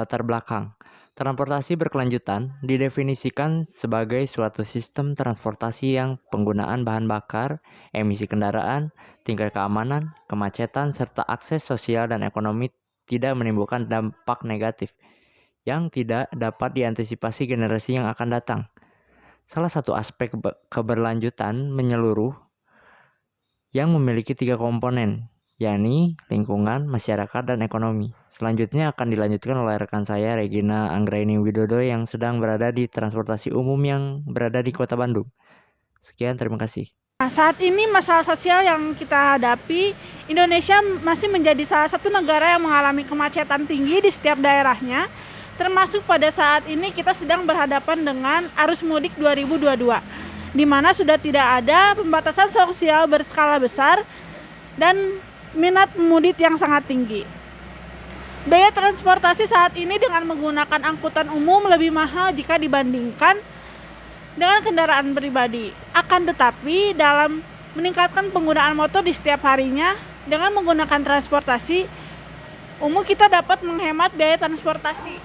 Latar belakang. Transportasi berkelanjutan didefinisikan sebagai suatu sistem transportasi yang penggunaan bahan bakar, emisi kendaraan, tingkat keamanan, kemacetan, serta akses sosial dan ekonomi tidak menimbulkan dampak negatif yang tidak dapat diantisipasi generasi yang akan datang. Salah satu aspek keberlanjutan menyeluruh yang memiliki 3 komponen, yakni lingkungan, masyarakat, dan ekonomi. Selanjutnya akan dilanjutkan oleh rekan saya Regina Anggraini Widodo yang sedang berada di transportasi umum yang berada di Kota Bandung. Sekian, terima kasih. Nah, saat ini masalah sosial yang kita hadapi, Indonesia masih menjadi salah satu negara yang mengalami kemacetan tinggi di setiap daerahnya, termasuk pada saat ini kita sedang berhadapan dengan arus mudik 2022, di mana sudah tidak ada pembatasan sosial berskala besar dan minat pemudik yang sangat tinggi. Biaya transportasi saat ini dengan menggunakan angkutan umum lebih mahal jika dibandingkan dengan kendaraan pribadi. Akan tetapi dalam meningkatkan penggunaan motor di setiap harinya dengan menggunakan transportasi umum kita dapat menghemat biaya transportasi.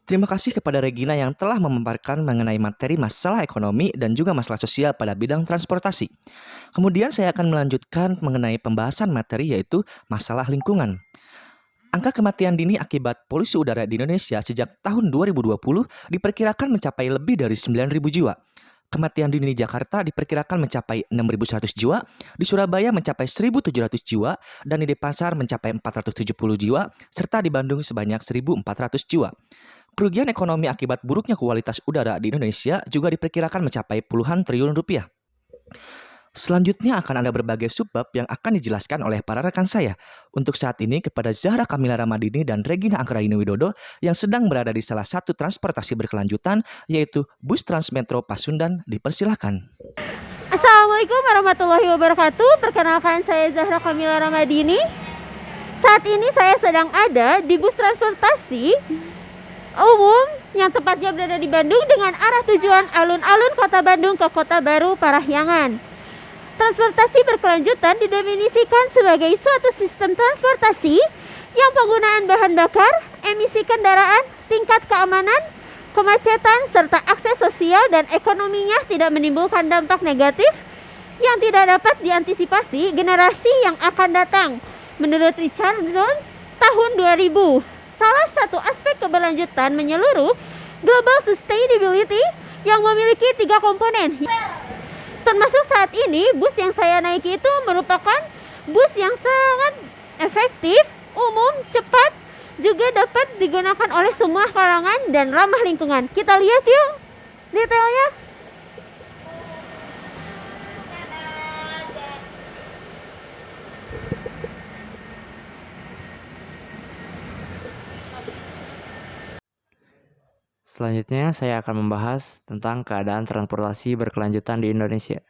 Terima kasih kepada Regina yang telah memaparkan mengenai materi masalah ekonomi dan juga masalah sosial pada bidang transportasi. Kemudian saya akan melanjutkan mengenai pembahasan materi yaitu masalah lingkungan. Angka kematian dini akibat polusi udara di Indonesia sejak tahun 2020 diperkirakan mencapai lebih dari 9.000 jiwa. Kematian dini di Jakarta diperkirakan mencapai 6.100 jiwa, di Surabaya mencapai 1.700 jiwa, dan di Denpasar mencapai 470 jiwa, serta di Bandung sebanyak 1.400 jiwa. Kerugian ekonomi akibat buruknya kualitas udara di Indonesia juga diperkirakan mencapai puluhan triliun rupiah. Selanjutnya akan ada berbagai subbab yang akan dijelaskan oleh para rekan saya. Untuk saat ini kepada Zahra Kamila Ramadini dan Regina Anggraini Widodo yang sedang berada di salah satu transportasi berkelanjutan yaitu bus Transmetro Pasundan, dipersilahkan. Assalamualaikum warahmatullahi wabarakatuh. Perkenalkan saya Zahra Kamila Ramadini. Saat ini saya sedang ada di bus transportasi umum yang tepatnya berada di Bandung dengan arah tujuan alun-alun Kota Bandung ke Kota Baru Parahyangan. Transportasi berkelanjutan didefinisikan sebagai suatu sistem transportasi yang penggunaan bahan bakar, emisi kendaraan, tingkat keamanan, kemacetan, serta akses sosial dan ekonominya tidak menimbulkan dampak negatif yang tidak dapat diantisipasi generasi yang akan datang. Menurut Richard Jones tahun 2000, salah satu aspek keberlanjutan menyeluruh global sustainability yang memiliki 3 komponen. Termasuk saat ini bus yang saya naiki itu merupakan bus yang sangat efektif, umum, cepat, juga dapat digunakan oleh semua kalangan dan ramah lingkungan. Kita lihat yuk detailnya. Selanjutnya, saya akan membahas tentang keadaan transportasi berkelanjutan di Indonesia.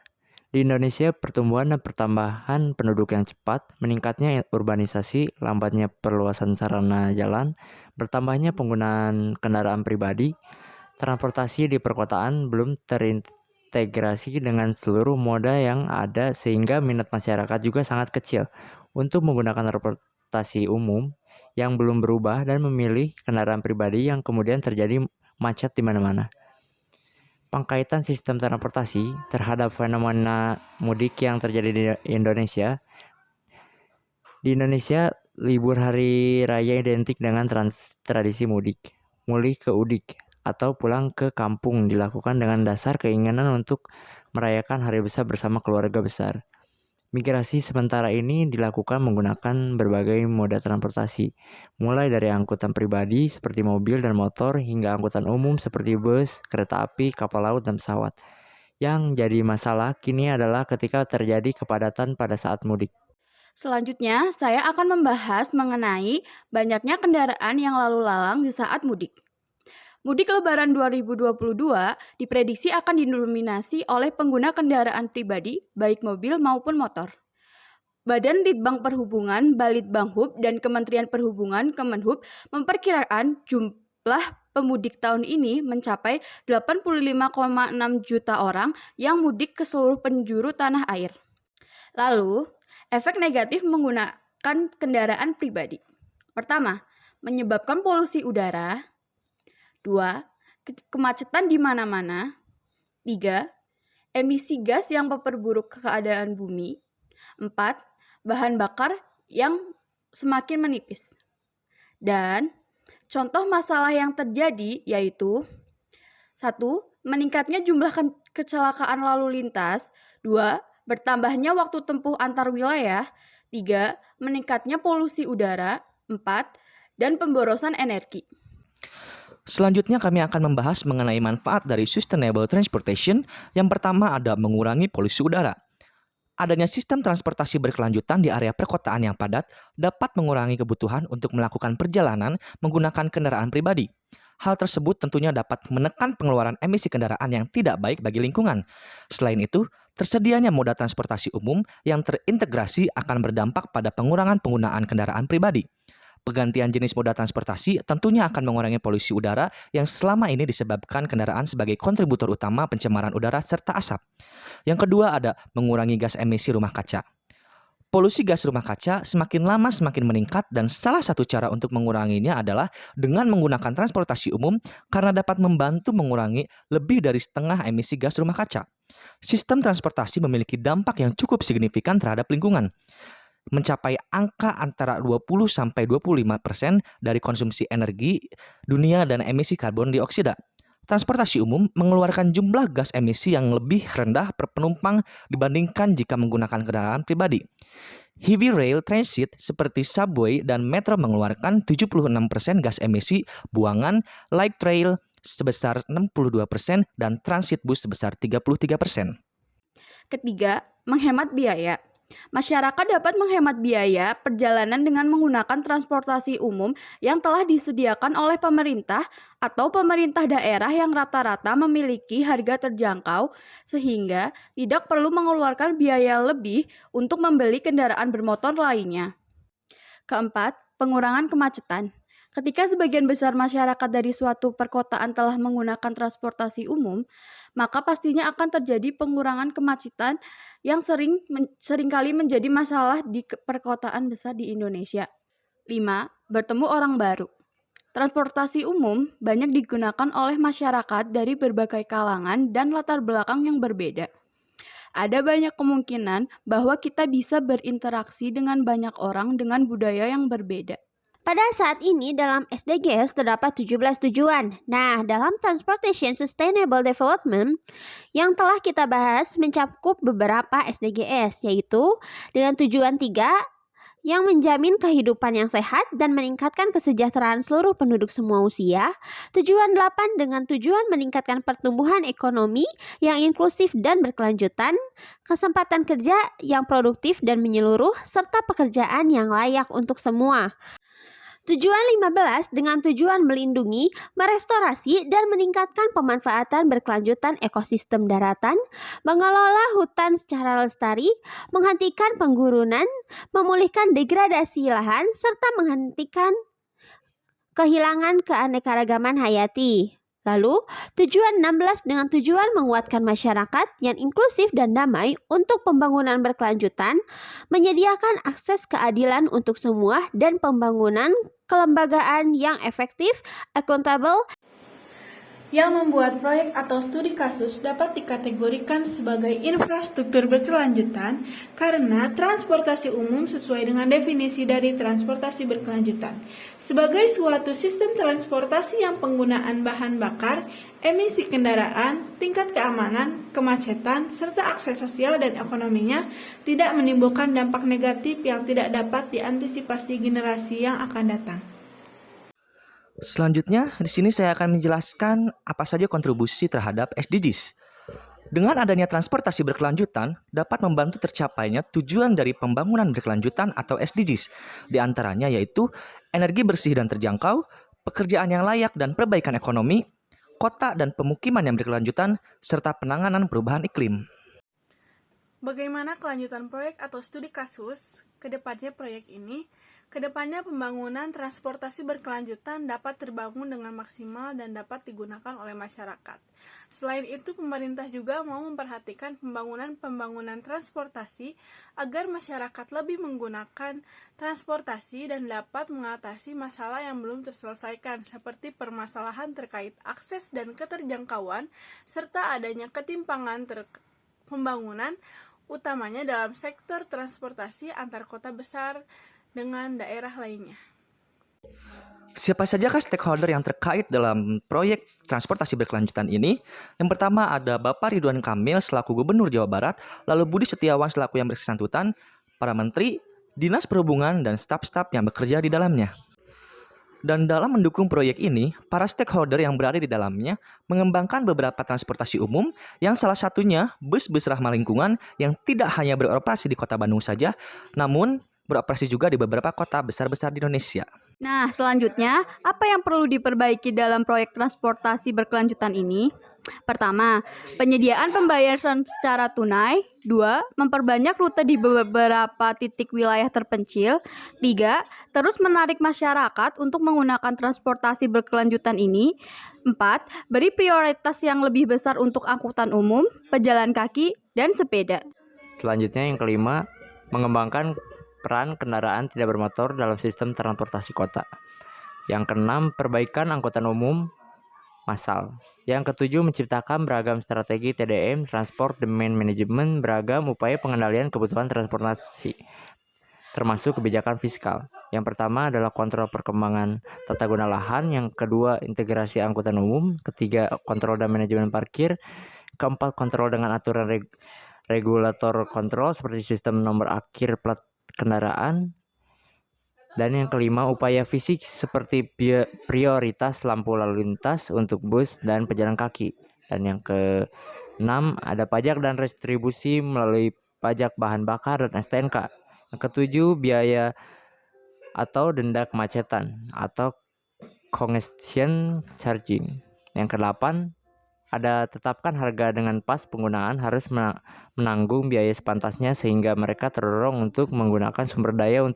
Di Indonesia, pertumbuhan dan pertambahan penduduk yang cepat, meningkatnya urbanisasi, lambatnya perluasan sarana jalan, bertambahnya penggunaan kendaraan pribadi, transportasi di perkotaan belum terintegrasi dengan seluruh moda yang ada sehingga minat masyarakat juga sangat kecil untuk menggunakan transportasi umum yang belum berubah dan memilih kendaraan pribadi yang kemudian terjadi macet di mana-mana. Pengkaitan sistem transportasi terhadap fenomena mudik yang terjadi di Indonesia. Di Indonesia, libur hari raya identik dengan tradisi mudik, mulih ke udik, atau pulang ke kampung dilakukan dengan dasar keinginan untuk merayakan hari besar bersama keluarga besar. Migrasi sementara ini dilakukan menggunakan berbagai moda transportasi, mulai dari angkutan pribadi seperti mobil dan motor hingga angkutan umum seperti bus, kereta api, kapal laut, dan pesawat. Yang jadi masalah kini adalah ketika terjadi kepadatan pada saat mudik. Selanjutnya, saya akan membahas mengenai banyaknya kendaraan yang lalu lalang di saat mudik. Mudik Lebaran 2022 diprediksi akan didominasi oleh pengguna kendaraan pribadi, baik mobil maupun motor. Badan Litbang Perhubungan, Balitbanghub, dan Kementerian Perhubungan, Kemenhub, memperkirakan jumlah pemudik tahun ini mencapai 85,6 juta orang yang mudik ke seluruh penjuru tanah air. Lalu, efek negatif menggunakan kendaraan pribadi. Pertama, menyebabkan polusi udara. 2. Kemacetan di mana-mana. 3. Emisi gas yang memperburuk keadaan bumi. 4. Bahan bakar yang semakin menipis. Dan contoh masalah yang terjadi yaitu 1. Meningkatnya jumlah kecelakaan lalu lintas. 2. Bertambahnya waktu tempuh antar wilayah. 3. Meningkatnya polusi udara. 4. Dan pemborosan energi. Selanjutnya kami akan membahas mengenai manfaat dari sustainable transportation. Yang pertama ada mengurangi polusi udara. Adanya sistem transportasi berkelanjutan di area perkotaan yang padat dapat mengurangi kebutuhan untuk melakukan perjalanan menggunakan kendaraan pribadi. Hal tersebut tentunya dapat menekan pengeluaran emisi kendaraan yang tidak baik bagi lingkungan. Selain itu, tersedianya moda transportasi umum yang terintegrasi akan berdampak pada pengurangan penggunaan kendaraan pribadi. Penggantian jenis moda transportasi tentunya akan mengurangi polusi udara yang selama ini disebabkan kendaraan sebagai kontributor utama pencemaran udara serta asap. Yang kedua ada mengurangi gas emisi rumah kaca. Polusi gas rumah kaca semakin lama semakin meningkat dan salah satu cara untuk menguranginya adalah dengan menggunakan transportasi umum karena dapat membantu mengurangi lebih dari setengah emisi gas rumah kaca. Sistem transportasi memiliki dampak yang cukup signifikan terhadap lingkungan, mencapai angka antara 20-25% dari konsumsi energi dunia dan emisi karbon dioksida. Transportasi umum mengeluarkan jumlah gas emisi yang lebih rendah per penumpang dibandingkan jika menggunakan kendaraan pribadi. Heavy rail transit seperti subway dan metro mengeluarkan 76% gas emisi buangan, light rail sebesar 62% dan transit bus sebesar 33%. Ketiga, menghemat biaya. Masyarakat dapat menghemat biaya perjalanan dengan menggunakan transportasi umum yang telah disediakan oleh pemerintah atau pemerintah daerah yang rata-rata memiliki harga terjangkau sehingga tidak perlu mengeluarkan biaya lebih untuk membeli kendaraan bermotor lainnya. Keempat, pengurangan kemacetan. Ketika sebagian besar masyarakat dari suatu perkotaan telah menggunakan transportasi umum, maka pastinya akan terjadi pengurangan kemacetan yang seringkali menjadi masalah di perkotaan besar di Indonesia. 5. Bertemu orang baru. Transportasi umum banyak digunakan oleh masyarakat dari berbagai kalangan dan latar belakang yang berbeda. Ada banyak kemungkinan bahwa kita bisa berinteraksi dengan banyak orang dengan budaya yang berbeda. Pada saat ini dalam SDGs terdapat 17 tujuan. Nah, dalam Transportation Sustainable Development yang telah kita bahas mencakup beberapa SDGs, yaitu dengan tujuan 3 yang menjamin kehidupan yang sehat dan meningkatkan kesejahteraan seluruh penduduk semua usia. Tujuan 8 dengan tujuan meningkatkan pertumbuhan ekonomi yang inklusif dan berkelanjutan, kesempatan kerja yang produktif dan menyeluruh, serta pekerjaan yang layak untuk semua. Tujuan 15 dengan tujuan melindungi, merestorasi, dan meningkatkan pemanfaatan berkelanjutan ekosistem daratan, mengelola hutan secara lestari, menghentikan penggurunan, memulihkan degradasi lahan, serta menghentikan kehilangan keanekaragaman hayati. Lalu, tujuan 16 dengan tujuan menguatkan masyarakat yang inklusif dan damai untuk pembangunan berkelanjutan, menyediakan akses keadilan untuk semua, dan pembangunan kelembagaan yang efektif, accountable, yang membuat proyek atau studi kasus dapat dikategorikan sebagai infrastruktur berkelanjutan karena transportasi umum sesuai dengan definisi dari transportasi berkelanjutan sebagai suatu sistem transportasi yang penggunaan bahan bakar, emisi kendaraan, tingkat keamanan, kemacetan, serta akses sosial dan ekonominya tidak menimbulkan dampak negatif yang tidak dapat diantisipasi generasi yang akan datang. Selanjutnya, di sini saya akan menjelaskan apa saja kontribusi terhadap SDGs. Dengan adanya transportasi berkelanjutan, dapat membantu tercapainya tujuan dari pembangunan berkelanjutan atau SDGs. Di antaranya yaitu energi bersih dan terjangkau, pekerjaan yang layak dan perbaikan ekonomi, kota dan pemukiman yang berkelanjutan, serta penanganan perubahan iklim. Bagaimana kelanjutan proyek atau studi kasus? Kedepannya proyek ini Kedepannya pembangunan transportasi berkelanjutan dapat terbangun dengan maksimal dan dapat digunakan oleh masyarakat. Selain itu, pemerintah juga mau memperhatikan pembangunan transportasi agar masyarakat lebih menggunakan transportasi dan dapat mengatasi masalah yang belum terselesaikan seperti permasalahan terkait akses dan keterjangkauan serta adanya ketimpangan pembangunan utamanya dalam sektor transportasi antar kota besar dengan daerah lainnya. Siapa sajakah stakeholder yang terkait dalam proyek transportasi berkelanjutan ini? Yang pertama ada Bapak Ridwan Kamil selaku Gubernur Jawa Barat, lalu Budi Setiawan selaku yang bersangkutan, para menteri, dinas perhubungan, dan staf-staf yang bekerja di dalamnya. Dan dalam mendukung proyek ini, para stakeholder yang berada di dalamnya mengembangkan beberapa transportasi umum yang salah satunya bus-bus ramah lingkungan yang tidak hanya beroperasi di Kota Bandung saja, namun beroperasi juga di beberapa kota besar-besar di Indonesia. Nah, selanjutnya, apa yang perlu diperbaiki dalam proyek transportasi berkelanjutan ini? Pertama, penyediaan pembayaran secara tunai. 2, memperbanyak rute di beberapa titik wilayah terpencil. 3, terus menarik masyarakat untuk menggunakan transportasi berkelanjutan ini. 4, beri prioritas yang lebih besar untuk angkutan umum, pejalan kaki, dan sepeda. Selanjutnya yang kelima, mengembangkan peran kendaraan tidak bermotor dalam sistem transportasi kota. Yang keenam, perbaikan angkutan umum massal. Yang ketujuh, menciptakan beragam strategi TDM, Transport Demand Management, beragam upaya pengendalian kebutuhan transportasi, termasuk kebijakan fiskal. Yang pertama adalah kontrol perkembangan tata guna lahan, yang kedua integrasi angkutan umum, ketiga kontrol dan manajemen parkir, keempat kontrol dengan aturan regulator kontrol seperti sistem nomor akhir plat kendaraan, dan yang kelima upaya fisik seperti prioritas lampu lalu lintas untuk bus dan pejalan kaki, dan yang keenam ada pajak dan retribusi melalui pajak bahan bakar dan STNK. Yang ketujuh biaya atau denda kemacetan atau congestion charging. Yang kedelapan ada tetapkan harga dengan pas penggunaan harus menanggung biaya sepantasnya sehingga mereka terdorong untuk menggunakan sumber daya yang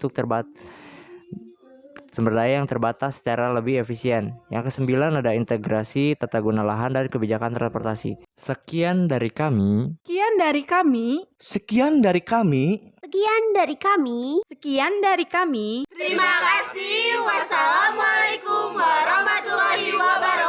terbatas secara lebih efisien. Yang kesembilan ada integrasi tata guna lahan dan kebijakan transportasi. Sekian dari kami. Sekian dari kami. Sekian dari kami. Sekian dari kami. Sekian dari kami. Terima kasih. Wassalamualaikum warahmatullahi wabarakatuh.